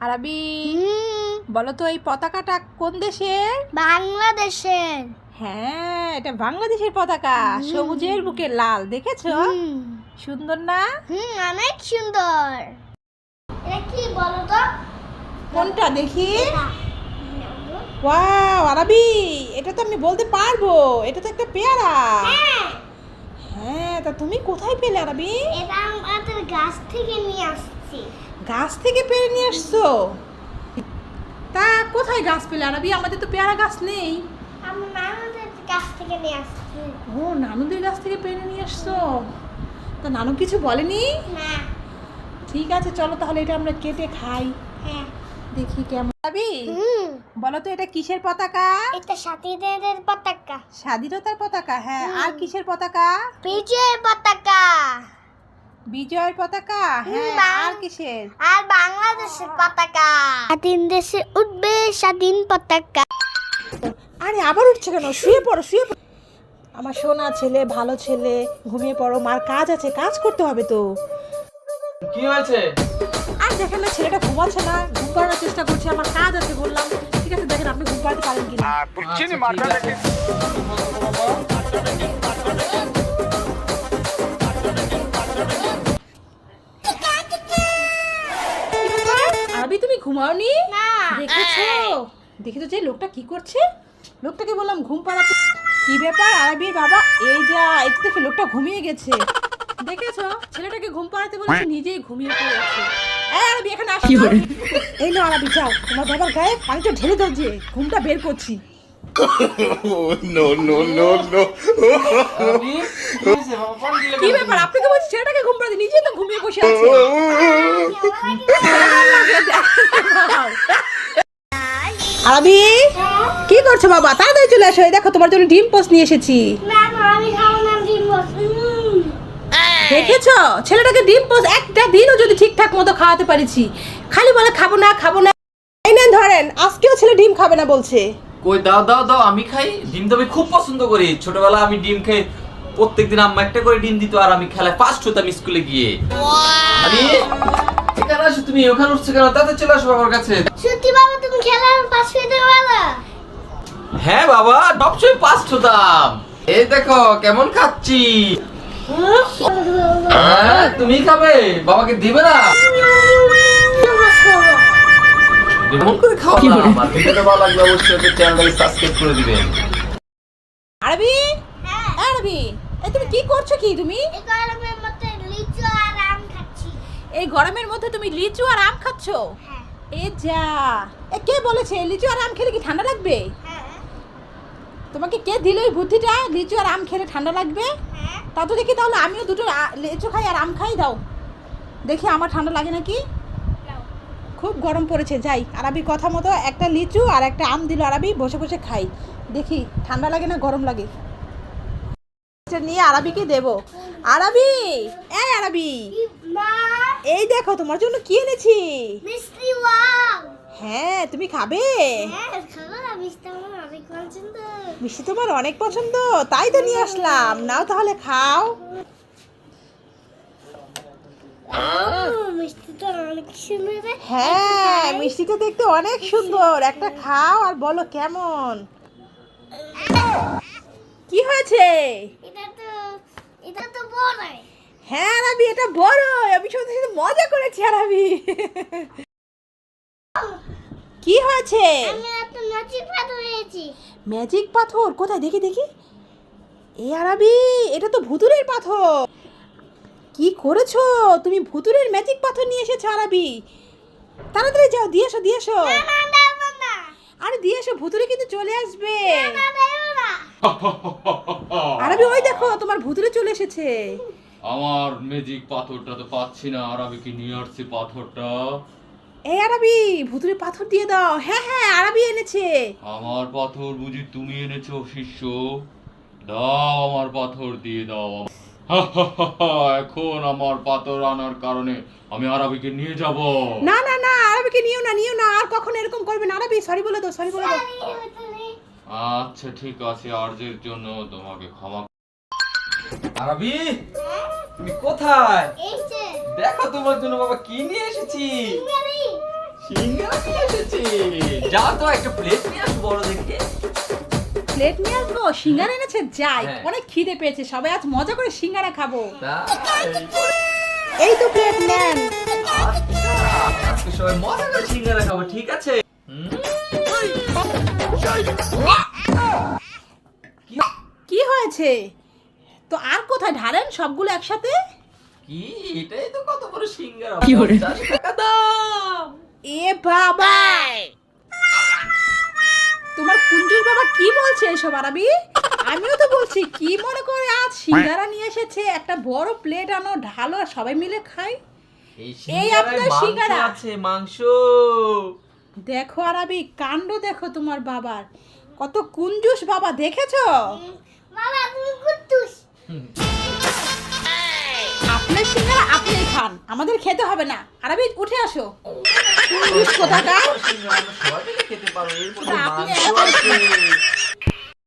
আরবি বলো তো, এই পতাকাটা কোন দেশের? বাংলাদেশের। হ্যাঁ, এটা বাংলাদেশের পতাকা। সবুজের বুকে লাল, দেখেছো? সুন্দর না? অনেক সুন্দর। এটা কি বলো তো? কোনটা দেখি? ওয়াও আরবি, এটা তো আমি বলতে পারবো, এটা তো একটা পেয়ারা। হ্যাঁ, তা তুমি কোথায় পেলে আরবি? এটা আমাদের গাছ থেকে নিয়ে আসছি। গাছ থেকে পেরে নিয়ে আসছো? তা কোথায় গাছ পেলে আরবি? আমাদের তো পেয়ারা গাছ নেই। আমার নানুদের গাছ থেকে নিয়ে আসছি। ও, নানুদের গাছ থেকে পেরে নিয়ে আসছো? তা নানু কিছু বলেনি? না। ঠিক আছে, চলো তাহলে এটা আমরা কেটে খাই। হ্যাঁ। দেখি কেমন। আরবি বলো তো, এটা কিসের পতাকা? এটা স্বাধীনতার পতাকা। স্বাধীনতার পতাকা, হ্যাঁ। আর কিসের পতাকা? বিজয়ের পতাকা। বিজয়ের পতাকা, হ্যাঁ। আর কিসের? আর বাংলাদেশের পতাকা। স্বাধীন দেশে উঠবে স্বাধীন পতাকা। আরে আবার উঠছে কেন? শুয়ে পড়ো, শুয়ে পড়ো। আমার সোনা ছেলে, ভালো ছেলে, ঘুমিয়ে পড়ো। মার কাজ আছে, কাজ করতে হবে তো। কি হয়েছে? আর দেখেন না, ছেলেটা ঘুমাচ্ছে না, ঘুম পাড়ানোর চেষ্টা করছে। আমার কাজ আছে বললাম। ঠিক আছে, দেখেন আপনি ঘুম পাড়াতে পারেন কিনা। আরবি তুমি ঘুমাওনি? না। দেখেছো? দেখেছো যে লোকটা কি করছে? লোকটাকে বললাম ঘুম পাড়াতে। কি ব্যাপার আরবির বাবা? এই যা, এই তো দেখে লোকটা ঘুমিয়ে গেছে। দেখেছো, ছেলেটাকে ঘুম পাড়াতে বলেছে, নিজেই ঘুমিয়ে পড়েছে। এই আরবি, এখানে আসো। এই নাও আরবি, যাও তোমার বাবার গায়ে পানিটা ঢেলে দাও, যে ঘুমটা বের করছি। No, no, no, no. আরবি, কি হয়েছে? বাবা পানি দিলে কি কেন ব্যাপার? তুমি? আপনাকে বলছি ছেলেটাকে ঘুম পাড়াতে, নিজেই তো ঘুমিয়ে বসে আছে। আরবি কি করছো বাবা? তাড়াতাড়ি চলে আসো। এই দেখো তোমার জন্য ডিম পোস্ট নিয়ে এসেছি। না না, আমি খাবো না ডিম। দেখেছো, ছেলেটাকে ডিম পোস্ট একটা দিনও যদি ঠিকঠাক মতো খাওয়াতে পারিছি, খালি বলে খাবো না খাবো না। এই নেন ধরেন, আজকেও ছেলে ডিম খাবে না বলছে। কই দাও দাও দাও, আমি খাই। ডিম তো আমি খুব পছন্দ করি। ছোটবেলা আমি ডিম খাই, প্রত্যেকদিন আম্মা একটা করে ডিম দিত, আর আমি খেলায় ফার্স্ট হতাম স্কুলে গিয়ে। আরে এখানে আসো, তুমি ওখানে উঠছো কেন? তাতে চলে আসো বাবার কাছে। সত্যি বাবা, তুমি খেলার পাশ পেতে পারো? হ্যাঁ বাবা, সবসময় ফার্স্ট হতাম। এই দেখো কেমন খাচ্ছি। হ্যাঁ, তুমি খাবে, বাবাকে দিবে না? এমন করে খাওয়া না। আমার ভিডিওটা ভালো লাগলে অবশ্যই চ্যানেলটাকে সাবস্ক্রাইব করে দিবেন। আরবি, হ্যাঁ। আরবি, এই তুমি কি করছো? কি তুমি এই গরমের মধ্যে লিচু আর আম খাচ্ছি। এই গরমের মধ্যে তুমি লিচু আর আম খাচ্ছো? হ্যাঁ। এ যা, এ কে বলেছে লিচু আর আম খেলে কি ঠান্ডা লাগবে? হ্যাঁ। তোমাকে কে দিল এই বুদ্ধিটা, লিচু আর আম খেলে ঠান্ডা লাগবে? হ্যাঁ। তা তো দেখি, তাহলে আমিও দুটো লিচু খাই আর আম খাই, দাও দেখি আমার ঠান্ডা লাগে নাকি। খুব গরম পড়েছে, যাই আরবি কথা মতো একটা লিচু আর একটা আম দিল আরবি, বসে বসে খাই, দেখি ঠান্ডা লাগে না গরম লাগে। এটা নিয়ে আরবিকে দেব। আরবি, এই আরবি, মা, এই দেখো তোমার জন্য কি এনেছি। মিষ্টি ওয়াও। হ্যাঁ, তুমি খাবে? হ্যাঁ, খাবো না, মিষ্টি আমার অনেক পছন্দ। মিষ্টি তোমার অনেক পছন্দ, তাই তো নিয়ে আসলাম। নাও তাহলে খাও। মিষ্টিটা অনেক সুন্দর। হ্যাঁ, মিষ্টিটা দেখতে অনেক সুন্দর। একটা খাও আর বলো কেমন। কি হয়েছে? এটা তো বড়। হ্যাঁ আরবি, এটা বড়। আমি সত্যি সত্যি মজা করেছি আরবি। কি হয়েছে? আমি একটা ম্যাজিক পাথর পেয়েছি। ম্যাজিক পাথর কোথায়? দেখি দেখি। এই আরবি, এটা তো ভুতুড়ের পাথর। কি করেছো তুমি? ভুতুড়ের ম্যাজিক পাথর নিয়ে এসেছো আরবি। তাড়াতাড়ি যাও, দিয়ে এসো দিয়ে এসো। না দেব না। আরে দিয়ে এসো, ভুতুড়ে কিন্তু চলে আসবে। না দেব না। আরবি ওই দেখো, তোমার ভুতুড়ে চলে এসেছে। আমার ম্যাজিক পাথরটা তো পাচ্ছি না। আর আমি কি নিয়ে আসছি পাথরটা? এই আরবি, ভুতুড়ে পাথর দিয়ে দাও। হ্যাঁ হ্যাঁ, আরবি এনেছে। আমার পাথর বুঝি তুমি এনেছো শিষ্য? দাও, আমার পাথর দিয়ে দাও। এখন আমার পাথর আনার কারণে আমি আরবিকে নিয়ে যাব। না না না, আরবিকে নিও না, নিও না। আর কখনো এরকম করবে না আরবি। সরি বলে দাও, সরি বলে দাও। আচ্ছা ঠিক আছে, আর্যের জন্য তোমাকে ক্ষমা। আরবি, তুমি কোথায়? এই যে দেখো তোমার জন্য বাবা কি নিয়ে এসেছি। সিঙ্গারি। সিঙ্গারা নিয়ে এসেছে। যাও তো একটা প্লেট নিয়ে আসো বড় দেখে। প্লেট নিয়ে আসবো? সিঙ্গারা এনেছে, যাই। হ্যাঁ। অনেক খিদে পেয়েছে, সবাই আজ মজা করে সিঙ্গারা খাবো। তাই? এই তো প্লেট নেন। আচ্ছা, আজকে সবাই মজা করে সিঙ্গারা খাবো, ঠিক আছে? কি হয়েছে? তো আর কোথায় ঢালেন সবগুলো একসাথে? কি এটাই তো কত বড় সিঙ্গারা, 50 টাকা দাম। এ বাবা, তোমার কুঞ্জুর বাবা কি বলছে এসব আরবি? আমিও তো বলছি, কি মনে করে আজ সিঙ্গারা নিয়ে এসেছে, একটা বড় প্লেট আনো, ঢালো, আর সবাই মিলে খাই। এই আপনার সিঙ্গারায় সিঙ্গারা। মাংস আছে, মাংস। দেখো আরবি, কাণ্ড দেখো তোমার বাবার, কত কুঞ্জুস বাবা, দেখেছো? বাবা তুমি কুত্তুস। আপনার সিঙ্গারা আপনি খান, আমাদের খেতে হবে না। আরবি উঠে আসো, কুঞ্জুস কোথাকার। সিঙ্গারা আমরা সবাই মিলে খেতে পারবো, এর মধ্যে আপনি মাংস আছে।